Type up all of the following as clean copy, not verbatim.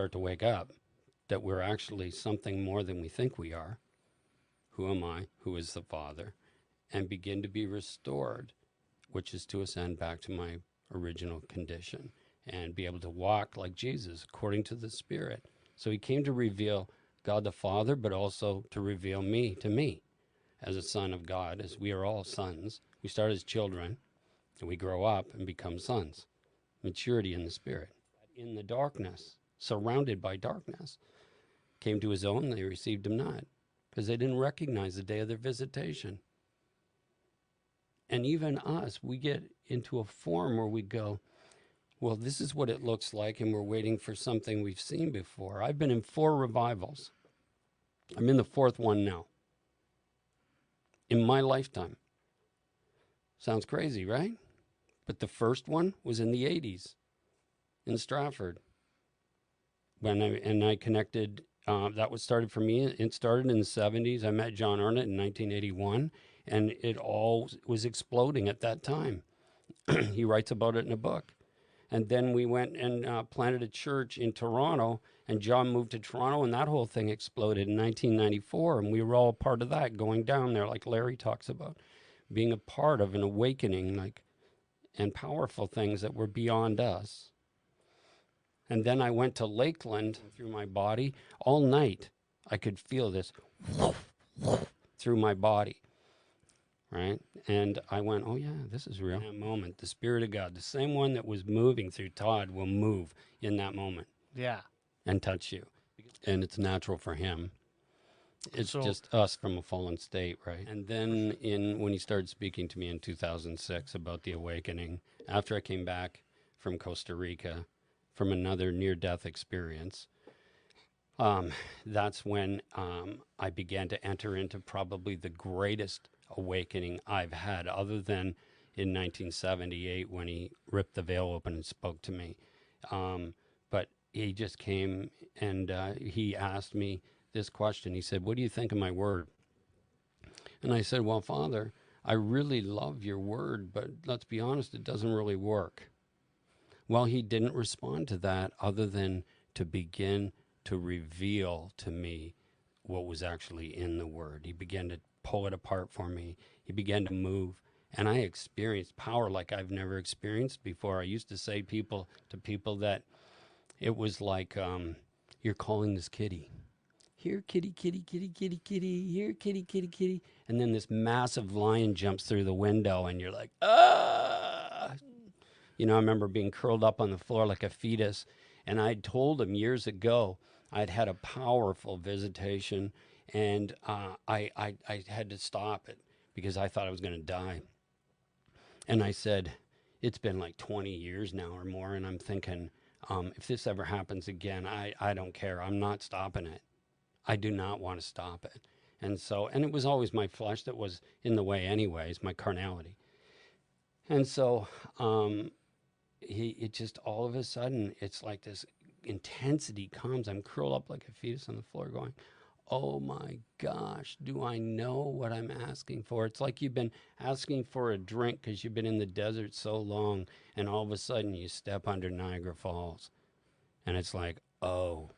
start to wake up that we're actually something more than we think we are. Who am I? Who is the Father? And begin to be restored, which is to ascend back to my original condition and be able to walk like Jesus according to the Spirit. So he came to reveal God the Father, but also to reveal me to me as a son of God, as we are all sons. We start as children and we grow up and become sons. Maturity in the Spirit. In the darkness, surrounded by darkness, came to his own, they received him not, because they didn't recognize the day of their visitation. And even us, we get into a form where we go, well, this is what it looks like, and we're waiting for something we've seen before. I've been in 4 revivals. I'm in the 4th one now. In my lifetime. Sounds crazy, right? But the first one was in the 80s in Stratford. I connected, that was started for me. It started in the 70s. I met John Arnott in 1981, and it all was exploding at that time. He writes about it in a book. And then we went and planted a church in Toronto, and John moved to Toronto, and that whole thing exploded in 1994, and we were all part of that, going down there, like Larry talks about, being a part of an awakening, and powerful things that were beyond us. And then I went to Lakeland through my body. All night, I could feel this through my body, right? And I went, oh yeah, this is real. In that moment, the Spirit of God, the same one that was moving through Todd, will move in that moment. Yeah. And touch you. And it's natural for him. It's just us from a fallen state, right? And then when he started speaking to me in 2006 about the awakening, after I came back from Costa Rica, from another near-death experience, that's when I began to enter into probably the greatest awakening I've had, other than in 1978 when he ripped the veil open and spoke to me. But he just came and he asked me this question. He said, what do you think of my word? And I said, well, Father, I really love your word, but let's be honest, it doesn't really work. Well, he didn't respond to that other than to begin to reveal to me what was actually in the word. He began to pull it apart for me. He began to move. And I experienced power like I've never experienced before. I used to say to people that it was like, you're calling this kitty. Here, kitty, kitty, kitty, kitty, kitty. Here, kitty, kitty, kitty. And then this massive lion jumps through the window and you're like, ah! I remember being curled up on the floor like a fetus. And I'd told him years ago I'd had a powerful visitation, and I had to stop it because I thought I was going to die. And I said, it's been like 20 years now or more, and I'm thinking, if this ever happens again, I don't care. I'm not stopping it. I do not want to stop it. And it was always my flesh that was in the way anyways, my carnality. And so it just all of a sudden, it's like this intensity comes. I'm curled up like a fetus on the floor going, oh my gosh, do I know what I'm asking for? It's like you've been asking for a drink because you've been in the desert so long, and all of a sudden you step under Niagara Falls. And it's like, oh.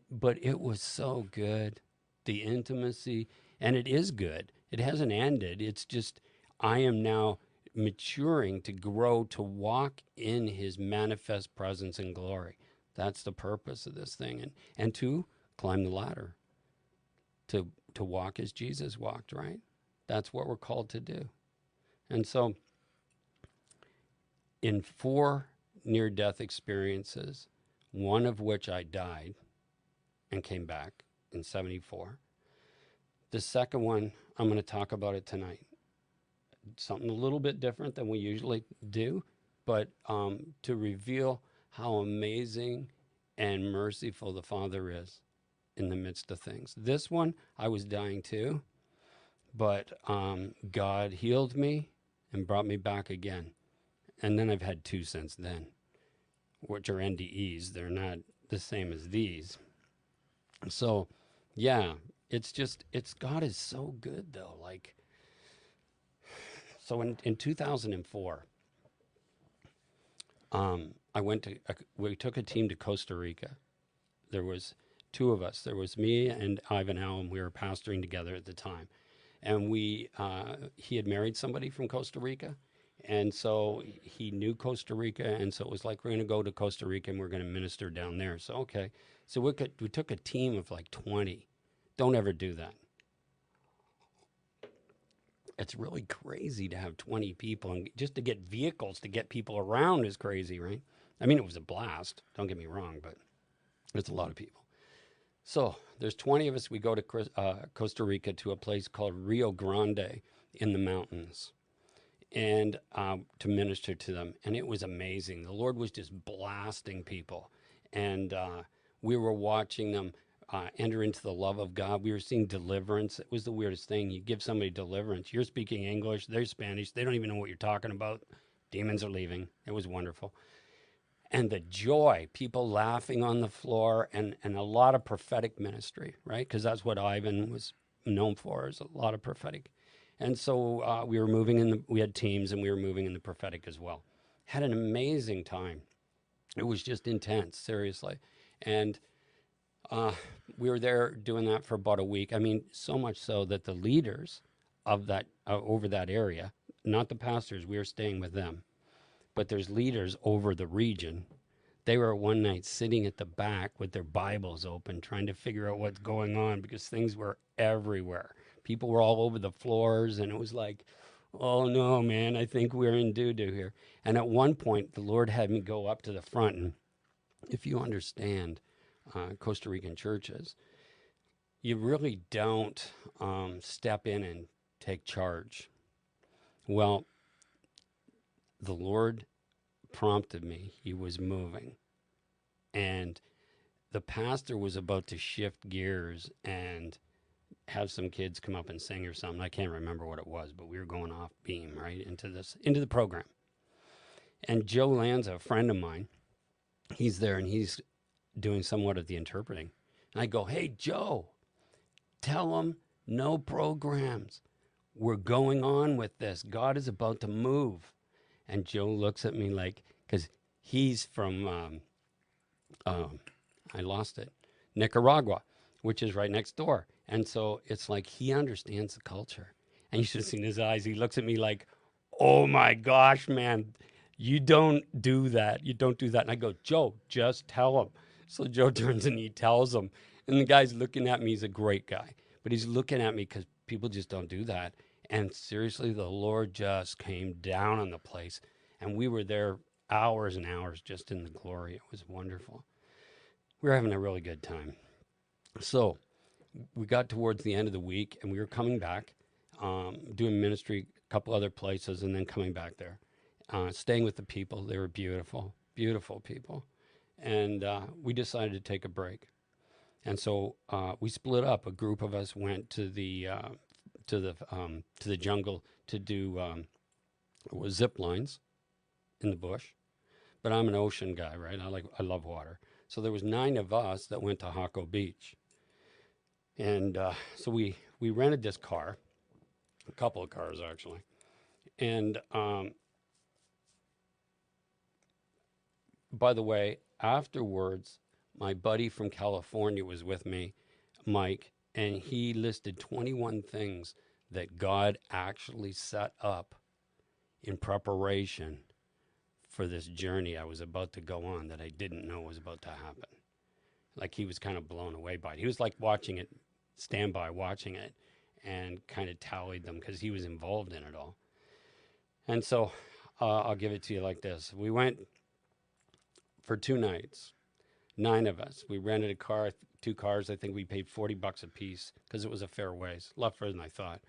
But it was so good, the intimacy, and it is good. It hasn't ended. It's just, I am now maturing to grow, to walk in his manifest presence and glory. That's the purpose of this thing. And to climb the ladder, to walk as Jesus walked, right? That's what we're called to do. And so in 4 near-death experiences, one of which I died and came back in 74. The second one, I'm going to talk about it tonight. Something a little bit different than we usually do, but to reveal how amazing and merciful the Father is in the midst of things. This one, I was dying too, but God healed me and brought me back again. And then I've had 2 since then, which are NDEs. They're not the same as these. So, yeah, God is so good though. So in 2004, we took a team to Costa Rica. There was two of us. There was me and Ivan Allen. We were pastoring together at the time. And he had married somebody from Costa Rica. And so he knew Costa Rica. And so it was like, we're going to go to Costa Rica and we're going to minister down there. So, okay. So we took a team of like 20. Don't ever do that. It's really crazy to have 20 people, and just to get vehicles to get people around is crazy, right? I mean, it was a blast. Don't get me wrong, but it's a lot of people. So there's 20 of us. We go to Costa Rica to a place called Rio Grande in the mountains, and to minister to them. And it was amazing. The Lord was just blasting people, and we were watching them enter into the love of God. We were seeing deliverance. It was the weirdest thing. You give somebody deliverance. You're speaking English. They're Spanish. They don't even know what you're talking about. Demons are leaving. It was wonderful. And the joy, people laughing on the floor, and a lot of prophetic ministry, right? Because that's what Ivan was known for, is a lot of prophetic. And so we were moving we had teams, and we were moving in the prophetic as well. Had an amazing time. It was just intense, seriously. And we were there doing that for about a week. I mean, so much so that the leaders of that over that area, not the pastors, we were staying with them, but there's leaders over the region. They were one night sitting at the back with their Bibles open, trying to figure out what's going on, because things were everywhere. People were all over the floors, and it was like, oh no, man, I think we're in doo-doo here. And at one point, the Lord had me go up to the front, and if you understand Costa Rican churches, you really don't step in and take charge. Well, the Lord prompted me. He was moving. And the pastor was about to shift gears and have some kids come up and sing or something. I can't remember what it was, but we were going off beam, right, into the program. And Joe Lanza, a friend of mine, he's there, and he's doing somewhat of the interpreting. And I go, hey, Joe, tell them no programs. We're going on with this. God is about to move. And Joe looks at me like, because he's from, I lost it, Nicaragua, which is right next door. And so it's like he understands the culture. And you should have seen his eyes. He looks at me like, oh my gosh, man, you don't do that. You don't do that. And I go, Joe, just tell him. So Joe turns and he tells him. And the guy's looking at me. He's a great guy. But he's looking at me because people just don't do that. And seriously, the Lord just came down on the place. And we were there hours and hours just in the glory. It was wonderful. We were having a really good time. So we got towards the end of the week, and we were coming back, doing ministry a couple other places, and then coming back there, staying with the people. They were beautiful, beautiful people. And we decided to take a break. And so we split up. A group of us went to the jungle to do zip lines in the bush. But I'm an ocean guy, right? I love water. So there was 9 of us that went to Hako Beach. And so we rented this car, a couple of cars actually. And by the way, afterwards, my buddy from California was with me, Mike, and he listed 21 things that God actually set up in preparation for this journey I was about to go on that I didn't know was about to happen. Like, he was kind of blown away by it. He was like watching it, standby watching it, and kind of tallied them because he was involved in it all. And so I'll give it to you like this. We went for 2 nights, 9 of us. We rented a car, 2 cars. I think we paid $40 a piece because it was a fair ways, a lot further than I thought.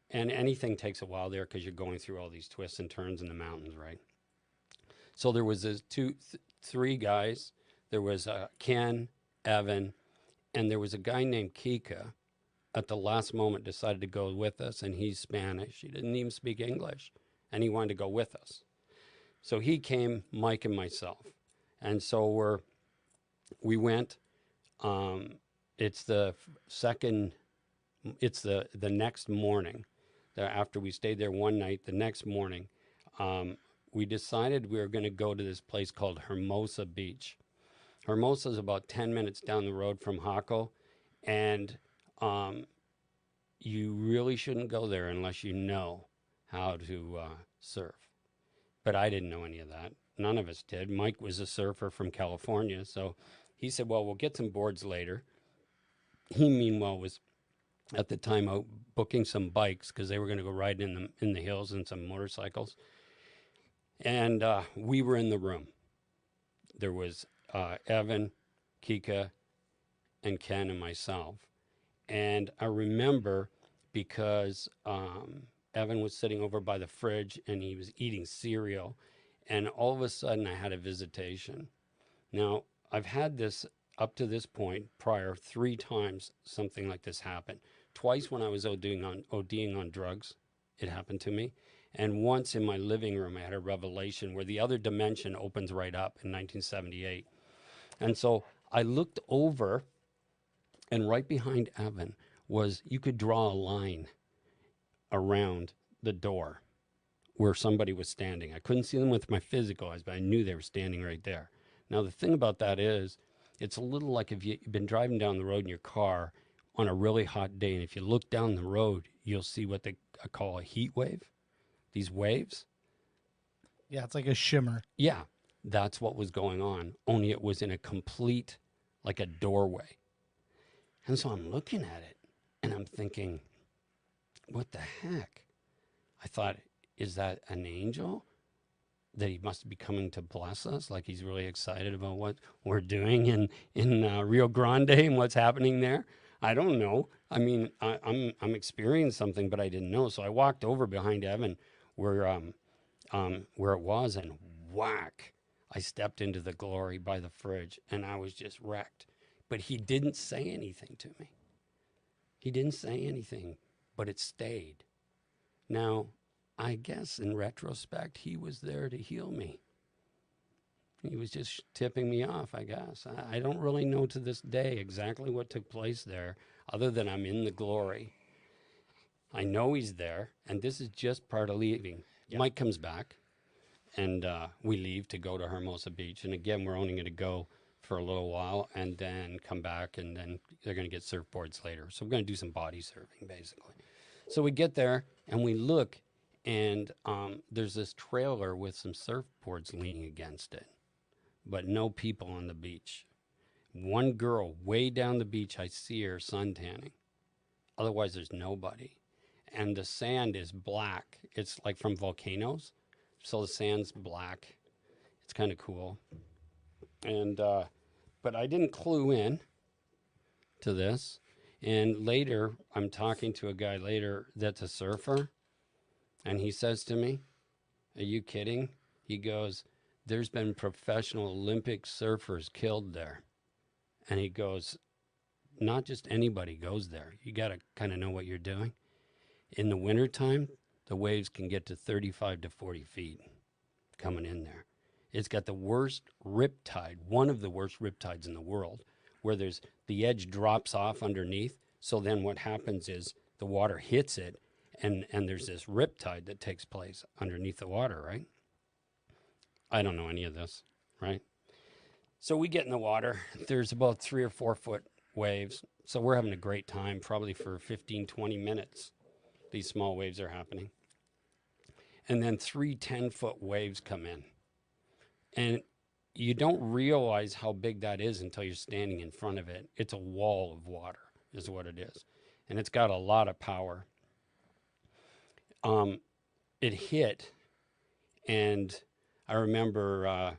And anything takes a while there because you're going through all these twists and turns in the mountains, right? So there was this 3 guys. There was Ken, Evan, and there was a guy named Kika at the last moment decided to go with us, and he's Spanish. He didn't even speak English, and he wanted to go with us. So he came, Mike and myself. And so we went. It's the next morning. After we stayed there one night, the next morning, we decided we were going to go to this place called Hermosa Beach. Hermosa is about 10 minutes down the road from Jaco, and you really shouldn't go there unless you know how to surf. But I didn't know any of that. None of us did. Mike was a surfer from California, so he said, well, we'll get some boards later. He, meanwhile, was at the time out booking some bikes because they were going to go ride in the hills and some motorcycles. And we were in the room. There was Evan, Kika, and Ken and myself. And I remember because Evan was sitting over by the fridge and he was eating cereal. And all of a sudden I had a visitation. Now, I've had this up to this point prior 3 times something like this happened. Twice when I was ODing on drugs, it happened to me. And once in my living room, I had a revelation where the other dimension opens right up in 1978. And so I looked over, and right behind Evan was, you could draw a line around the door where somebody was standing. I couldn't see them with my physical eyes, but I knew they were standing right there. Now, the thing about that is, it's a little like if you've been driving down the road in your car on a really hot day, and if you look down the road, you'll see what they call a heat wave. These waves. Yeah, it's like a shimmer. Yeah, that's what was going on, only it was in a complete, like a doorway. And so I'm looking at it, and I'm thinking, what the heck? I thought, is that an angel? That he must be coming to bless us, like he's really excited about what we're doing in Rio Grande and what's happening there. I don't know. I mean, I'm experiencing something, but I didn't know. So I walked over behind Evan where it was, and whack, I stepped into the glory by the fridge, and I was just wrecked. But he didn't say anything to me. He didn't say anything, but it stayed. Now, I guess in retrospect, he was there to heal me. He was just tipping me off, I guess. I don't really know to this day exactly what took place there, other than I'm in the glory. I know he's there, and this is just part of leaving. Yep. Mike comes back, and we leave to go to Hermosa Beach. And again, we're only going to go for a little while and then come back, and then they're going to get surfboards later. So we're going to do some body surfing, basically. So we get there, and we look, and there's this trailer with some surfboards leaning against it, but no people on the beach. One girl way down the beach, I see her suntanning. Otherwise, there's nobody. And the sand is black. It's like from volcanoes, so the sand's black. It's kind of cool. And but I didn't clue in to this. And later, I'm talking to a guy later that's a surfer, and he says to me, "Are you kidding?" He goes, "There's been professional Olympic surfers killed there." And he goes, "Not just anybody goes there. You got to kind of know what you're doing. In the wintertime, the waves can get to 35 to 40 feet coming in there. It's got the worst rip tide, one of the worst rip tides in the world, where the edge drops off underneath. So then what happens is the water hits it, and there's this rip tide that takes place underneath the water, right? I don't know any of this, right? So we get in the water. There's about 3 or 4 foot waves. So we're having a great time, probably for 15, 20 minutes. These small waves are happening. And then 3 10-foot waves come in. And you don't realize how big that is until you're standing in front of it. It's a wall of water is what it is. And it's got a lot of power. It hit, and I remember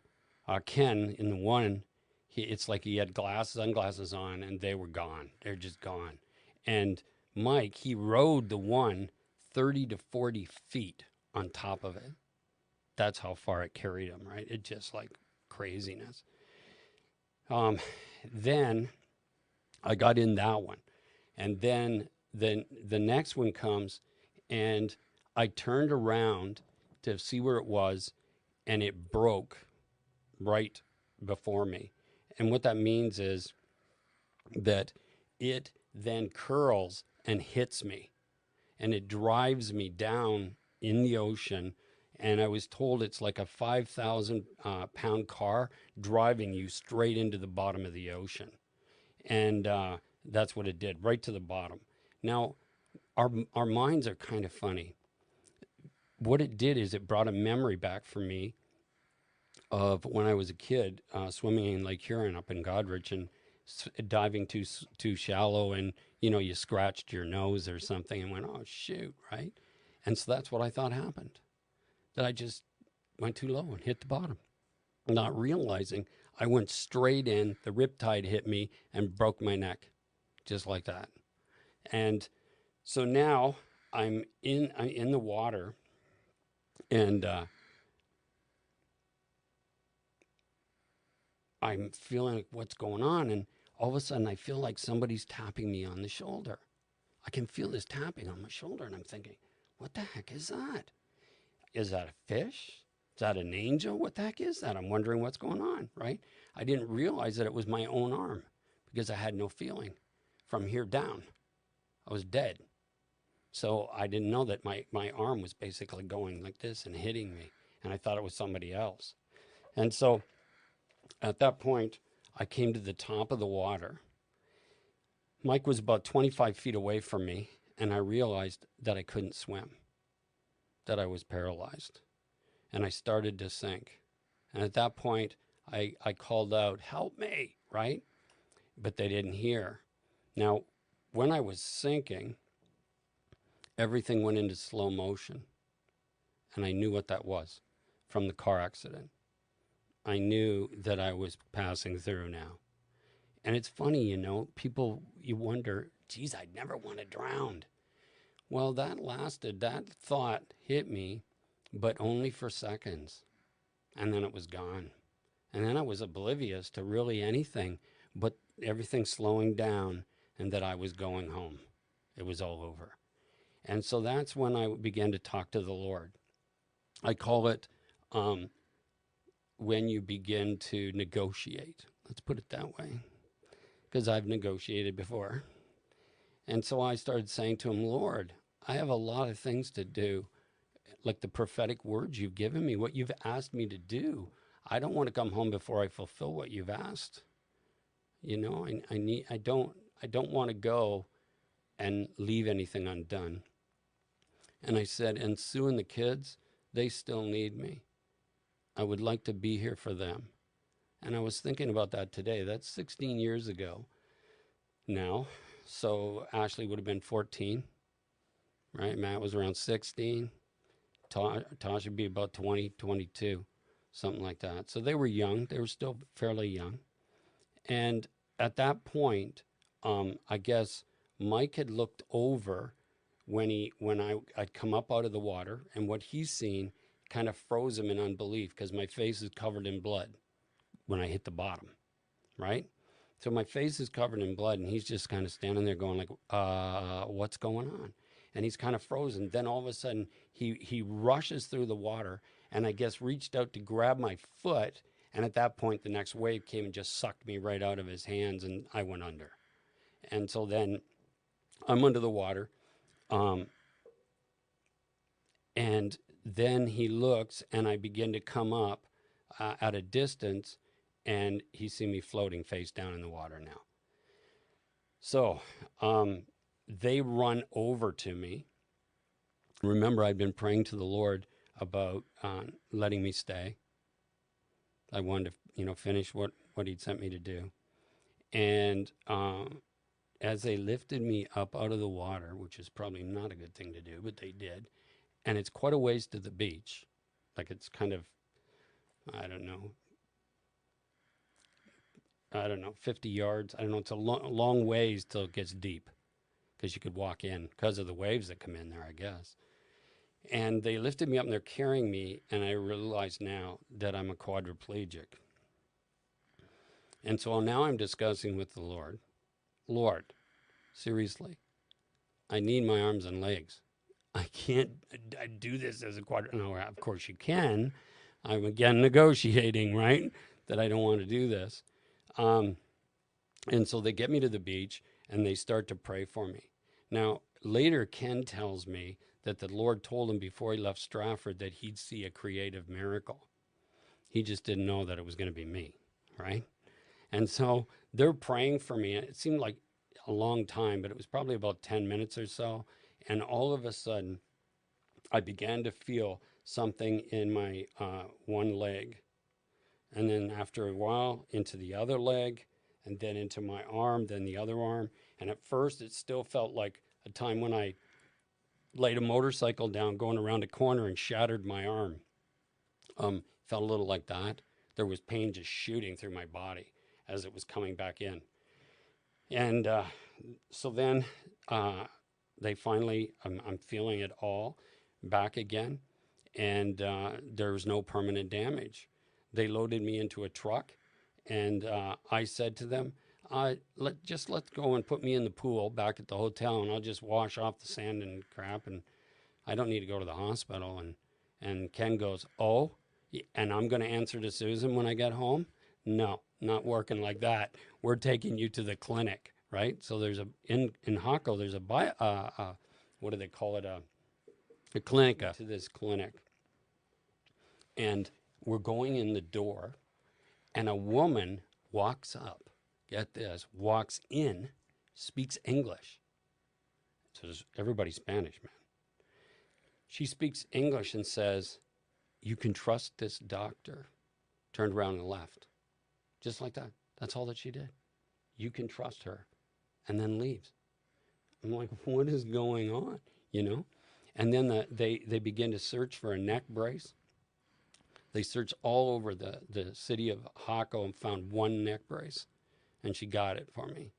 Ken in the one, it's like he had sunglasses on, and they were gone. They're just gone. And Mike, he rode the one 30 to 40 feet on top of it. That's how far it carried him, right? It just like craziness. Then I got in that one. And then the next one comes, and I turned around to see where it was, and it broke right before me. And what that means is that it then curls and hits me, and it drives me down in the ocean, And I was told it's like a 5,000 pound car driving you straight into the bottom of the ocean. And that's what it did, right to the bottom. Now, our minds are kind of funny. What it did is it brought a memory back for me of when I was a kid, swimming in Lake Huron up in Goderich and diving too shallow, and you scratched your nose or something and went, oh shoot, right? And so that's what I thought happened. That I just went too low and hit the bottom, not realizing I went straight in. The riptide hit me and broke my neck, just like that. And so now I'm in the water, and I'm feeling like what's going on, and all of a sudden I feel like somebody's tapping me on the shoulder. I can feel this tapping on my shoulder, and I'm thinking, what the heck is that? Is that a fish? Is that an angel? What the heck is that? I'm wondering what's going on, right? I didn't realize that it was my own arm because I had no feeling from here down. I was dead. So I didn't know that my arm was basically going like this and hitting me, and I thought it was somebody else. And so at that point, I came to the top of the water. Mike was about 25 feet away from me, and I realized that I couldn't swim, that I was paralyzed, and I started to sink. And at that point, I called out, help me, right? But they didn't hear. Now, when I was sinking, everything went into slow motion, and I knew what that was from the car accident. I knew that I was passing through now. And it's funny, people, you wonder, geez, I'd never want to drown. Well, that thought hit me, but only for seconds. And then it was gone. And then I was oblivious to really anything, but everything slowing down, and that I was going home. It was all over. And so that's when I began to talk to the Lord. I call it when you begin to negotiate. Let's put it that way, because I've negotiated before. And so I started saying to him, Lord, I have a lot of things to do, like the prophetic words you've given me, what you've asked me to do. I don't want to come home before I fulfill what you've asked. I don't want to go and leave anything undone. And I said, and Sue and the kids, they still need me. I would like to be here for them. And I was thinking about that today. That's 16 years ago now. So Ashley would have been 14, right? Matt was around 16. Tasha would be about 20, 22, something like that. So they were young. They were still fairly young. And at that point, I guess Mike had looked over when I'd come up out of the water, and what he's seen kind of froze him in unbelief because my face is covered in blood when I hit the bottom, right? So my face is covered in blood, and he's just kind of standing there going like, what's going on? And he's kind of frozen. Then all of a sudden, he rushes through the water, and I guess reached out to grab my foot, and at that point, the next wave came and just sucked me right out of his hands, and I went under. And so then I'm under the water, and then he looks, and I begin to come up at a distance, and he see me floating face down in the water now. So they run over to me. Remember, I'd been praying to the Lord about letting me stay. I wanted to, finish what he'd sent me to do. And as they lifted me up out of the water, which is probably not a good thing to do, but they did, and it's quite a ways to the beach. Like it's kind of, I don't know, 50 yards. I don't know. It's a long ways till it gets deep because you could walk in because of the waves that come in there, I guess. And they lifted me up and they're carrying me. And I realize now that I'm a quadriplegic. And so now I'm discussing with the Lord, Lord, seriously, I need my arms and legs. I can't do this as a quadriplegic. No, of course you can. I'm again negotiating, right? That I don't want to do this. And so they get me to the beach and they start to pray for me. Now, later, Ken tells me that the Lord told him before he left Stratford that he'd see a creative miracle. He just didn't know that it was going to be me, right? And so they're praying for me. It seemed like a long time, but it was probably about 10 minutes or so. And all of a sudden, I began to feel something in my one leg. And then after a while, into the other leg, and then into my arm, then the other arm. And at first, it still felt like a time when I laid a motorcycle down going around a corner and shattered my arm. Felt a little like that. There was pain just shooting through my body as it was coming back in. And so then they finally, I'm feeling it all back again. And there was no permanent damage. They loaded me into a truck. And I said to them, let's go and put me in the pool back at the hotel, and I'll just wash off the sand and crap, and I don't need to go to the hospital. And Ken goes, oh, and I'm going to answer to Susan when I get home? No, not working like that. We're taking you to the clinic, right? So there's in Hako, there's what do they call it? A clinic, to this clinic. And we're going in the door, and a woman walks up, get this, walks in, speaks English. So everybody's Spanish, man. She speaks English and says, you can trust this doctor. Turned around and left. Just like that. That's all that she did. You can trust her. And then leaves. I'm like, what is going on? You know? And then they begin to search for a neck brace. They searched all over the city of Hako and found one neck brace. And she got it for me.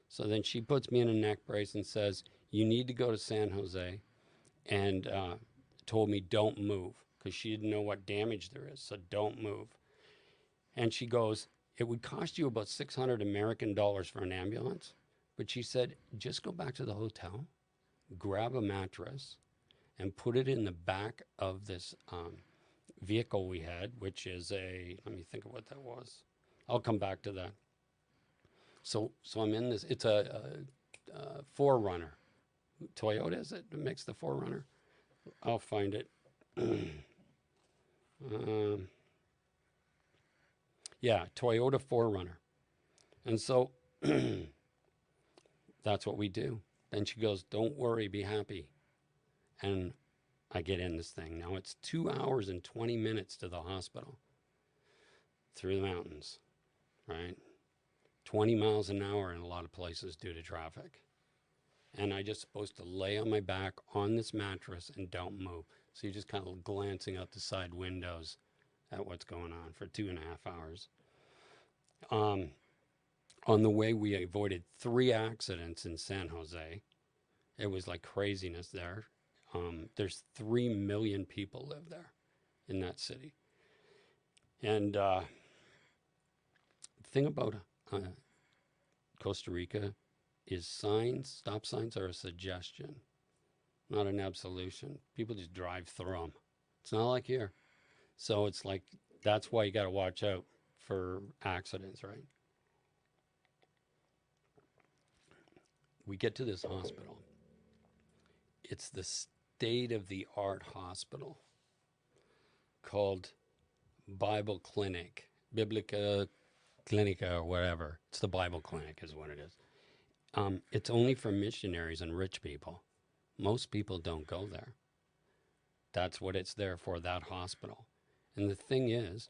So then she puts me in a neck brace and says, you need to go to San Jose. And told me, don't move. Because she didn't know what damage there is. So don't move. And she goes, it would cost you about $600 American for an ambulance. But she said, just go back to the hotel, grab a mattress, and put it in the back of this vehicle we had, which is let me think of what that was. I'll come back to that. So I'm in this, it's a 4Runner. Toyota, is it? It makes the 4Runner. I'll find it. Yeah, Toyota 4Runner. And so that's what we do. Then she goes, don't worry, be happy. And I get in this thing. Now it's 2 hours and 20 minutes to the hospital through the mountains, right? 20 miles an hour in a lot of places due to traffic. And I just supposed to lay on my back on this mattress and don't move. So you're just kind of glancing out the side windows at what's going on for 2.5 hours. On the way, we avoided 3 accidents in San Jose. It was like craziness there. There's 3 million people live there in that city. And the thing about Costa Rica is stop signs are a suggestion, not an absolution. People just drive through them. It's not like here. So it's like, that's why you got to watch out for accidents, right? We get to this hospital. It's the state-of-the-art hospital called Bible Clinic, Biblica Clinica, or whatever. It's the Bible Clinic is what it is. It's only for missionaries and rich people. Most people don't go there. That's what it's there for, that hospital. And the thing is,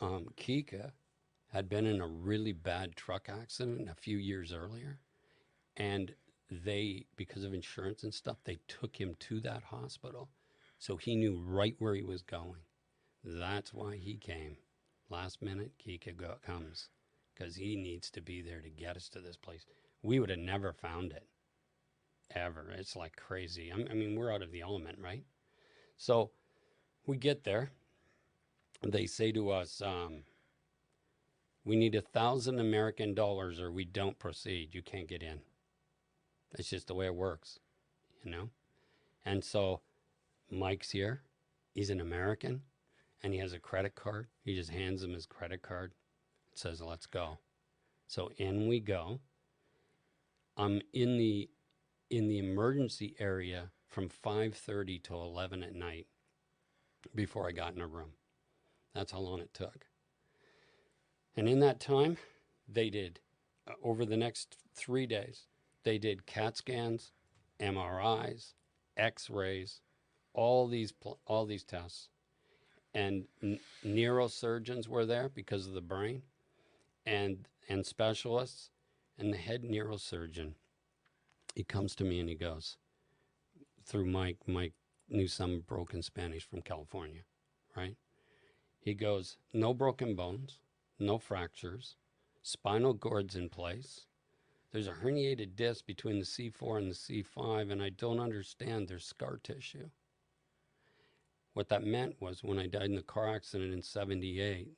Kika had been in a really bad truck accident a few years earlier. And they, because of insurance and stuff, they took him to that hospital. So he knew right where he was going. That's why he came. Last minute, Kika comes. Because he needs to be there to get us to this place. We would have never found it. Ever. It's like crazy. I mean, we're out of the element, right? So we get there. They say to us, we need $1,000 American or we don't proceed. You can't get in. That's just the way it works, you know? And so Mike's here. He's an American, and he has a credit card. He just hands him his credit card. Says, let's go. So in we go. I'm in the emergency area from 5:30 till 11 at night before I got in a room. That's how long it took. And in that time, they did, over the next 3 days, they did CAT scans, MRIs, X-rays, all these tests. And neurosurgeons were there because of the brain, and specialists. And the head neurosurgeon, he comes to me and he goes, through Mike knew some broken Spanish from California, right? He goes, no broken bones, no fractures, spinal cord's in place. There's a herniated disc between the C4 and the C5, and I don't understand. There's scar tissue. What that meant was when I died in the car accident in 78,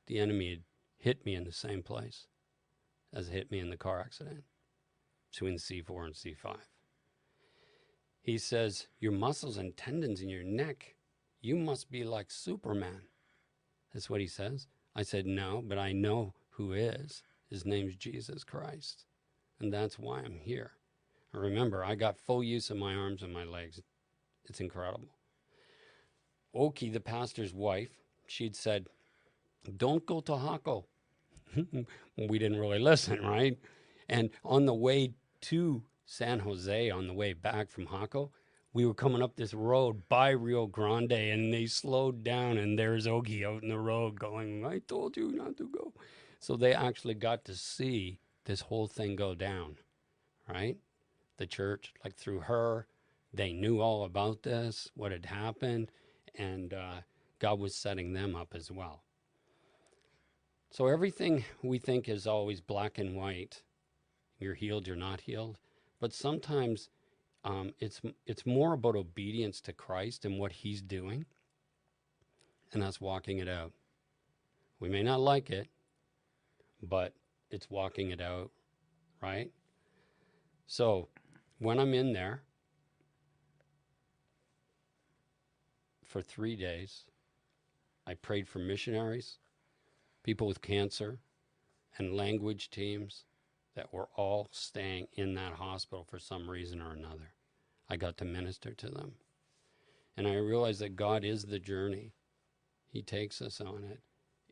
the enemy had hit me in the same place as it hit me in the car accident, between C4 and C5. He says, your muscles and tendons in your neck, you must be like Superman. That's what he says. I said, no, but I know who is. His name's Jesus Christ. And that's why I'm here. And remember, I got full use of my arms and my legs. It's incredible. Oki, the pastor's wife, she'd said, don't go to Hako. We didn't really listen, right? And on the way to San Jose, on the way back from Hako, we were coming up this road by Rio Grande, and they slowed down, and there's Oki out in the road going, I told you not to go. So they actually got to see this whole thing go down, right? The church, like through her, they knew all about this, what had happened, and God was setting them up as well. So everything we think is always black and white. You're healed, you're not healed. But sometimes it's more about obedience to Christ and what he's doing, and that's walking it out. We may not like it, but it's walking it out, right? So when I'm in there for 3 days, I prayed for missionaries, people with cancer, and language teams that were all staying in that hospital for some reason or another. I got to minister to them. And I realized that God is the journey. He takes us on it.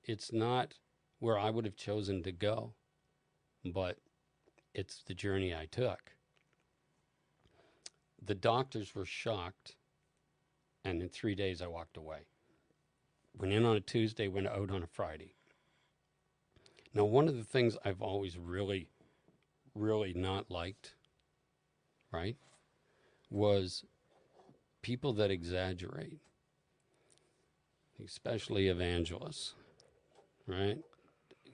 It's not where I would have chosen to go, but it's the journey I took. The doctors were shocked, and in 3 days I walked away. Went in on a Tuesday, went out on a Friday. Now, one of the things I've always really not liked, right, was people that exaggerate, especially evangelists, right?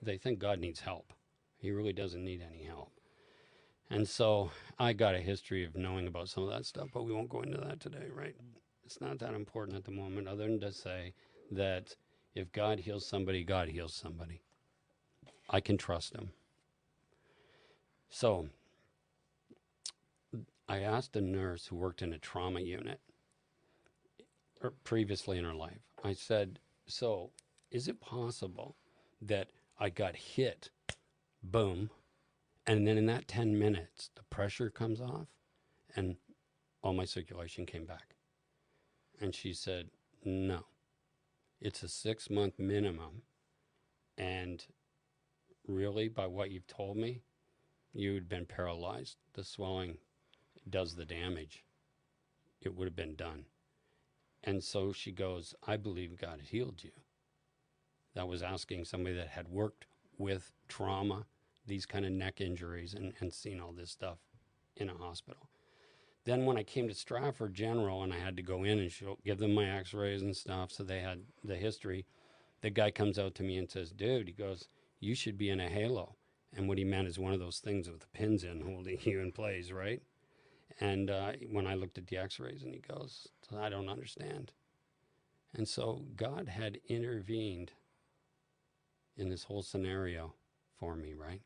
They think God needs help. He really doesn't need any help. And so I got a history of knowing about some of that stuff, but we won't go into that today, right? It's not that important at the moment, other than to say that if God heals somebody, God heals somebody. I can trust him. So I asked a nurse who worked in a trauma unit previously in her life. I said, so is it possible that I got hit, boom, and then in that 10 minutes, the pressure comes off and all my circulation came back? And she said, no, it's a 6-month minimum. And really, by what you've told me, you'd been paralyzed. The swelling does the damage. It would have been done. And so she goes, I believe God healed you. That was asking somebody that had worked with trauma, these kind of neck injuries, and seen all this stuff in a hospital. Then when I came to Stratford General and I had to go in and give them my x-rays and stuff, so they had the history, the guy comes out to me and says, dude, he goes, you should be in a halo. And what he meant is one of those things with the pins in holding you in place, right? And when I looked at the x-rays, and he goes, I don't understand. And so God had intervened in this whole scenario for me, right?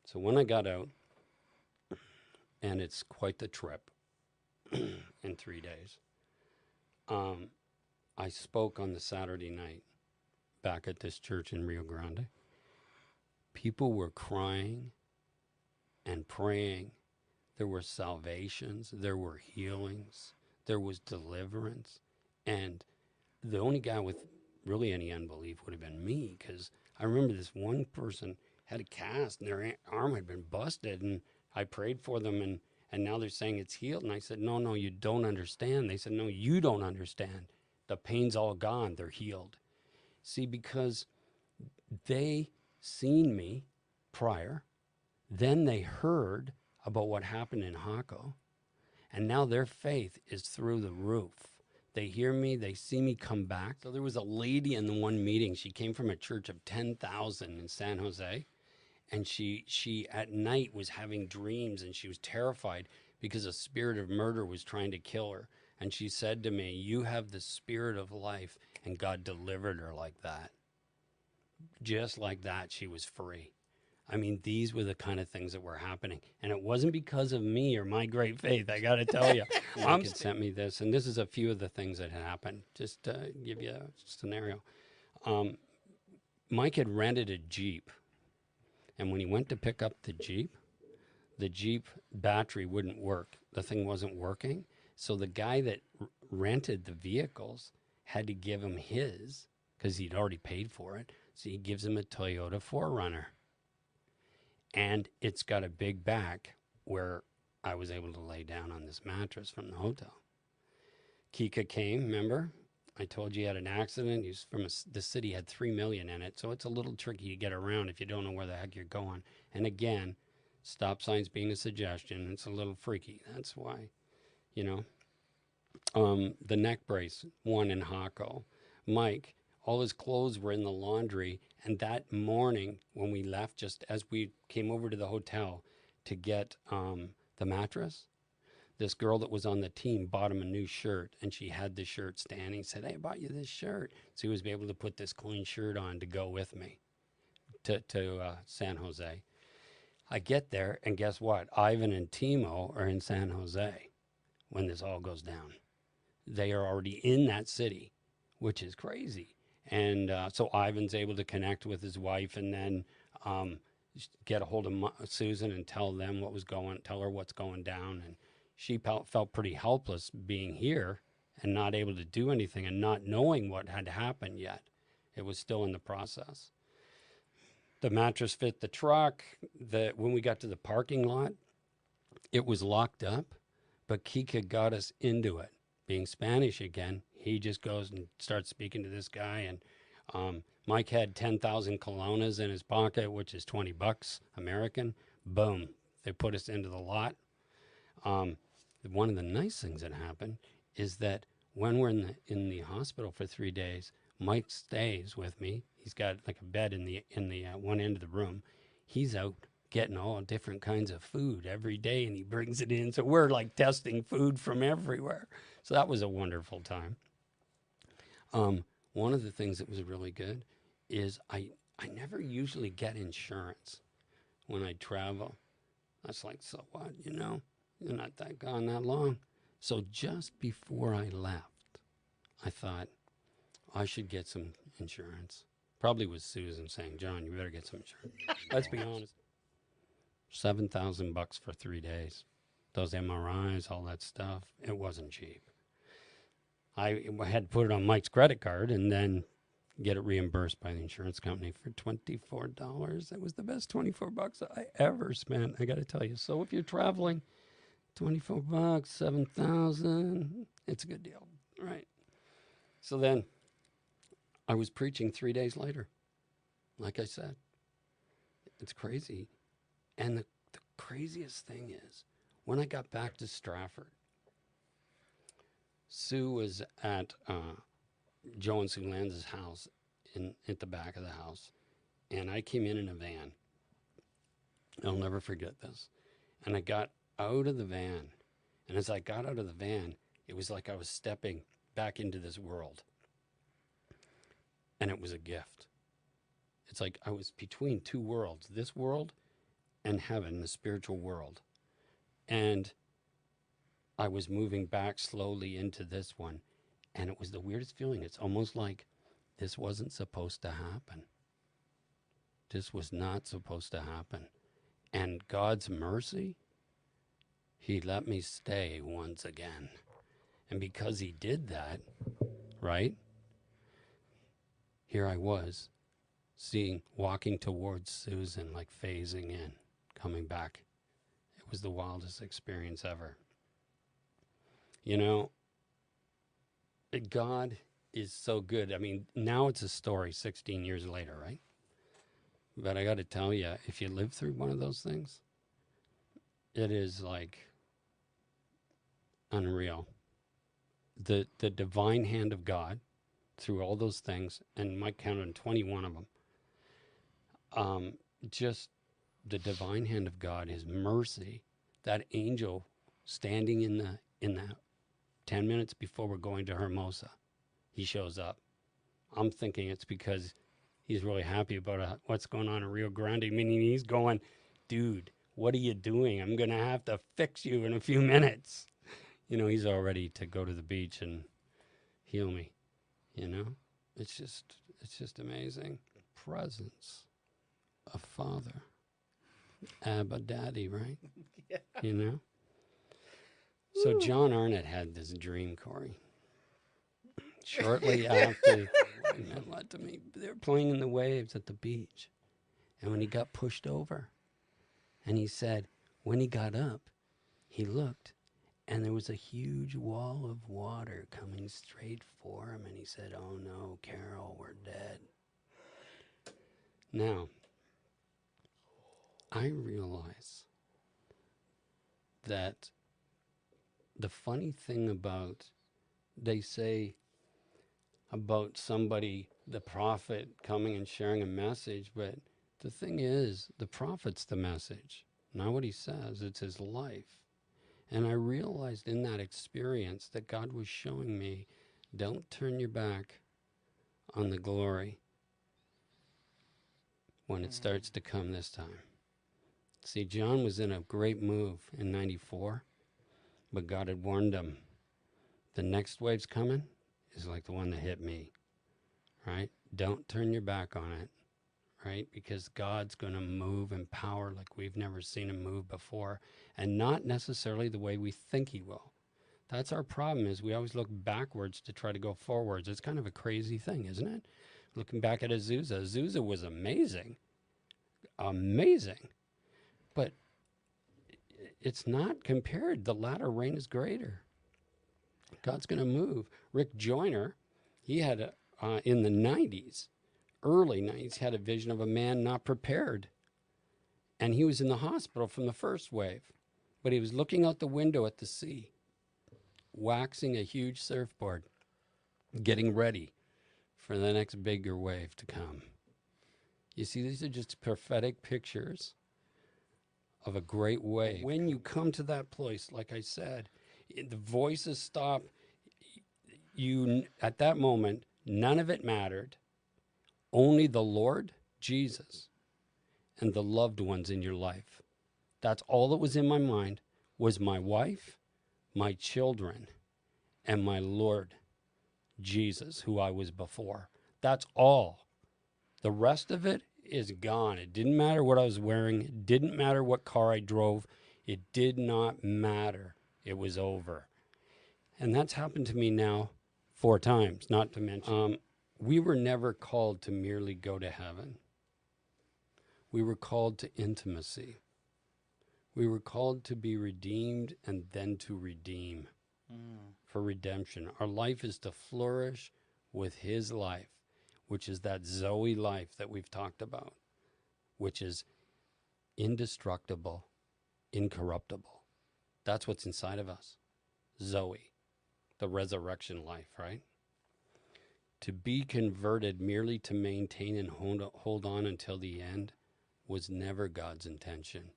So when I got out, and it's quite the trip in 3 days, I spoke on the Saturday night back at this church in Rio Grande. People were crying and praying there were salvations, there were healings, there was deliverance. And the only guy with really any unbelief would have been me, because I remember this one person had a cast and their arm had been busted, and I prayed for them, and now they're saying it's healed. And I said, no, you don't understand. They said, no, you don't understand. The pain's all gone. They're healed. See, because they seen me prior, then they heard about what happened in Hako, and now their faith is through the roof. They hear me, they see me come back. So there was a lady in the one meeting. She came from a church of 10,000 in San Jose, and she at night was having dreams, and she was terrified because a spirit of murder was trying to kill her. And she said to me, "You have the spirit of life," and God delivered her like that. Just like that, she was free. I mean, these were the kind of things that were happening. And it wasn't because of me or my great faith, I got to tell you. Mike had sent me this, and this is a few of the things that happened, just to give you a scenario. Mike had rented a Jeep, and when he went to pick up the Jeep battery wouldn't work. The thing wasn't working. So the guy that rented the vehicles had to give him his, because he'd already paid for it. So he gives him a Toyota 4Runner. And it's got a big back where I was able to lay down on this mattress from the hotel. Kika came, remember? I told you he had an accident. He's from the city, had 3 million in it. So it's a little tricky to get around if you don't know where the heck you're going. And again, stop signs being a suggestion. It's a little freaky. That's why, you know. The neck brace, one in Hako. Mike, all his clothes were in the laundry. And that morning when we left, just as we came over to the hotel to get the mattress, this girl that was on the team bought him a new shirt, and she had the shirt standing, said, "Hey, I bought you this shirt." So he was able to put this clean shirt on to go with me to San Jose. I get there, and guess what? Ivan and Timo are in San Jose when this all goes down. They are already in that city, which is crazy. And so Ivan's able to connect with his wife, and then get a hold of Susan and tell her what's going down. And she felt pretty helpless being here and not able to do anything and not knowing what had happened yet. It was still in the process. The mattress fit the truck. When we got to the parking lot, it was locked up, but Kika got us into it. Being Spanish again, he just goes and starts speaking to this guy. And Mike had 10,000 colones in his pocket, which is $20 American. Boom, they put us into the lot. One of the nice things that happened is that when we're in the hospital for 3 days, Mike stays with me. He's got like a bed in the one end of the room. He's out getting all different kinds of food every day, and he brings it in. So we're like testing food from everywhere. So that was a wonderful time. One of the things that was really good is I never usually get insurance when I travel. That's like, so what, you're not gone that long. So just before I left, I thought I should get some insurance. Probably was Susan saying, "John, you better get some insurance." Let's be honest. $7,000 for 3 days. Those MRIs, all that stuff, it wasn't cheap. I had to put it on Mike's credit card and then get it reimbursed by the insurance company for $24. That was the best $24 I ever spent, I got to tell you. So if you're traveling, $24, 7,000, it's a good deal, right? So then I was preaching 3 days later. Like I said, it's crazy. And the craziest thing is, when I got back to Stratford, Sue was at Joe and Sue Lanz's house at the back of the house. And I came in a van. I'll never forget this. And I got out of the van. And as I got out of the van, it was like I was stepping back into this world. And it was a gift. It's like I was between two worlds, this world and heaven, the spiritual world. And I was moving back slowly into this one. And it was the weirdest feeling. It's almost like this wasn't supposed to happen. This was not supposed to happen. And God's mercy He let me stay once again. And because he did that, right, here I was, walking towards Susan, like phasing in, coming back. It was the wildest experience ever. You know, God is so good. I mean, now it's a story 16 years later, right? But I got to tell you, if you live through one of those things, it is like unreal. The divine hand of God through all those things, and Mike counted 21 of them. Just the divine hand of God, His mercy. That angel standing in the 10 minutes before we're going to Hermosa, he shows up. I'm thinking it's because he's really happy about what's going on in Rio Grande, meaning he's going, dude, what are you doing? I'm going to have to fix you in a few minutes. You know, he's all ready to go to the beach and heal me. You know, it's just amazing. Presence of Father, Abba Daddy, right? Yeah. You know? So John Arnott had this dream, Corey. Shortly after he led to me, they were playing in the waves at the beach. And when he got pushed over, and he said, when he got up, he looked, and there was a huge wall of water coming straight for him. And he said, oh no, Carol, we're dead. Now, I realize that the funny thing about, they say about somebody, the prophet coming and sharing a message, but the thing is, the prophet's the message, not what he says, it's his life. And I realized in that experience that God was showing me, don't turn your back on the glory when it starts to come this time. See, John was in a great move in 94, but God had warned him, the next wave's coming is like the one that hit me, right? Don't turn your back on it, right? Because God's going to move in power like we've never seen him move before, and not necessarily the way we think he will. That's our problem, is we always look backwards to try to go forwards. It's kind of a crazy thing, isn't it? Looking back at Azusa, Azusa was amazing. Amazing. But it's not compared. The latter rain is greater. God's going to move. Rick Joyner, he had in the 90s, early 90s, had a vision of a man not prepared. And he was in the hospital from the first wave. But he was looking out the window at the sea, waxing a huge surfboard, getting ready for the next bigger wave to come. You see, these are just prophetic pictures of a great wave. When you come to that place, like I said, the voices stop. You, at that moment, none of it mattered. Only the Lord, Jesus, and the loved ones in your life. That's all that was in my mind, was my wife, my children, and my Lord, Jesus, who I was before. That's all. The rest of it is gone. It didn't matter what I was wearing. It didn't matter what car I drove. It did not matter. It was over. And that's happened to me now 4 times, not to mention. We were never called to merely go to heaven. We were called to intimacy. We were called to be redeemed and then to redeem for redemption. Our life is to flourish with his life, which is that Zoe life that we've talked about, which is indestructible, incorruptible. That's what's inside of us. Zoe, the resurrection life, right? To be converted merely to maintain and hold on until the end was never God's intention.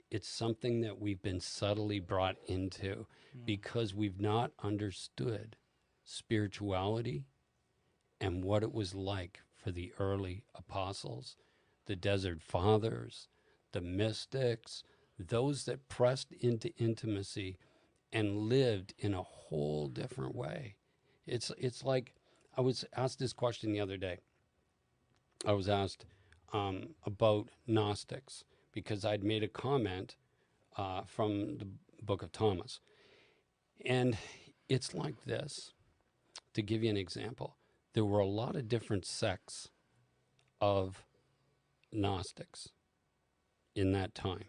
It's something that we've been subtly brought into because we've not understood spirituality and what it was like for the early apostles, the desert fathers, the mystics, those that pressed into intimacy and lived in a whole different way. It's like, I was asked this question the other day. I was asked about Gnostics because I'd made a comment from the book of Thomas. And it's like this. To give you an example, there were a lot of different sects of Gnostics in that time,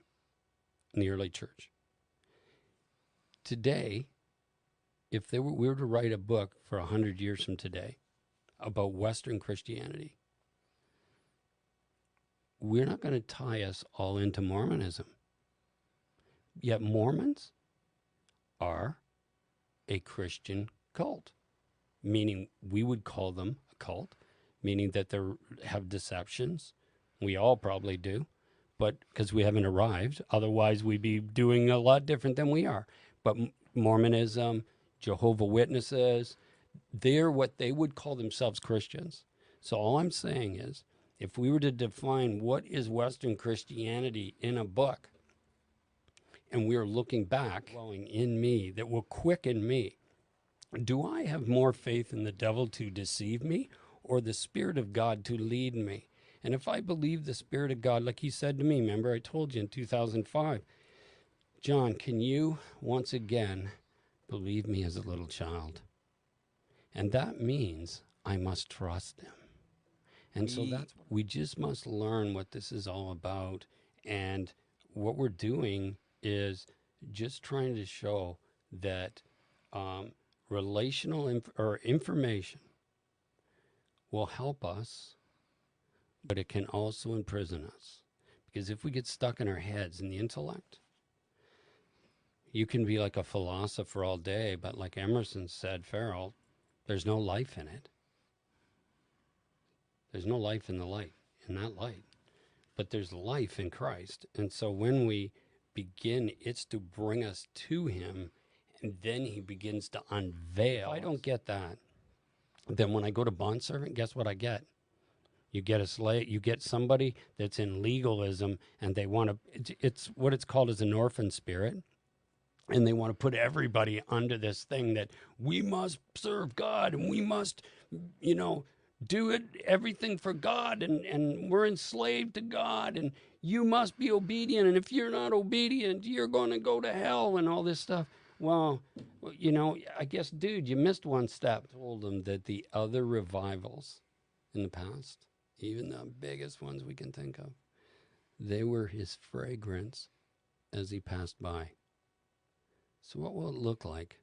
in the early church. Today, if we were to write a book for 100 years from today about Western Christianity, we're not going to tie us all into Mormonism. Yet Mormons are a Christian cult, meaning we would call them a cult, meaning that they have deceptions. We all probably do, but because we haven't arrived. Otherwise, we'd be doing a lot different than we are. But Mormonism, Jehovah's Witnesses, they're what they would call themselves Christians. So all I'm saying is, if we were to define what is Western Christianity in a book, and we are looking back, dwelling in me, that will quicken me, do I have more faith in the devil to deceive me or the Spirit of God to lead me? And if I believe the Spirit of God, like he said to me, remember I told you in 2005, John, can you once again believe me as a little child? And that means I must trust him. And so we just must learn what this is all about. And what we're doing is just trying to show that relational information will help us, but it can also imprison us. Because if we get stuck in our heads in the intellect, you can be like a philosopher all day, but like Emerson said, Farrell, there's no life in it. There's no life in the light, in that light. But there's life in Christ. And so when we begin, it's to bring us to him, and then he begins to unveil. If I don't get that, then when I go to bondservant, guess what I get? You get a slave, you get somebody that's in legalism, and they want to, it's what it's called as an orphan spirit. And they want to put everybody under this thing that we must serve God and we must, do it, everything for God, and we're enslaved to God, and you must be obedient, and if you're not obedient, you're going to go to hell and all this stuff. Well, I guess, dude, you missed one step. I told them that the other revivals in the past, even the biggest ones we can think of, they were his fragrance as he passed by. So what will it look like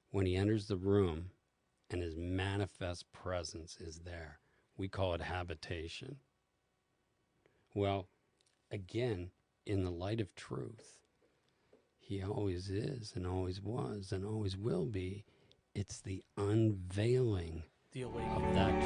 when he enters the room and his manifest presence is there? We call it habitation. Well, again, in the light of truth, he always is and always was and always will be. It's the unveiling of that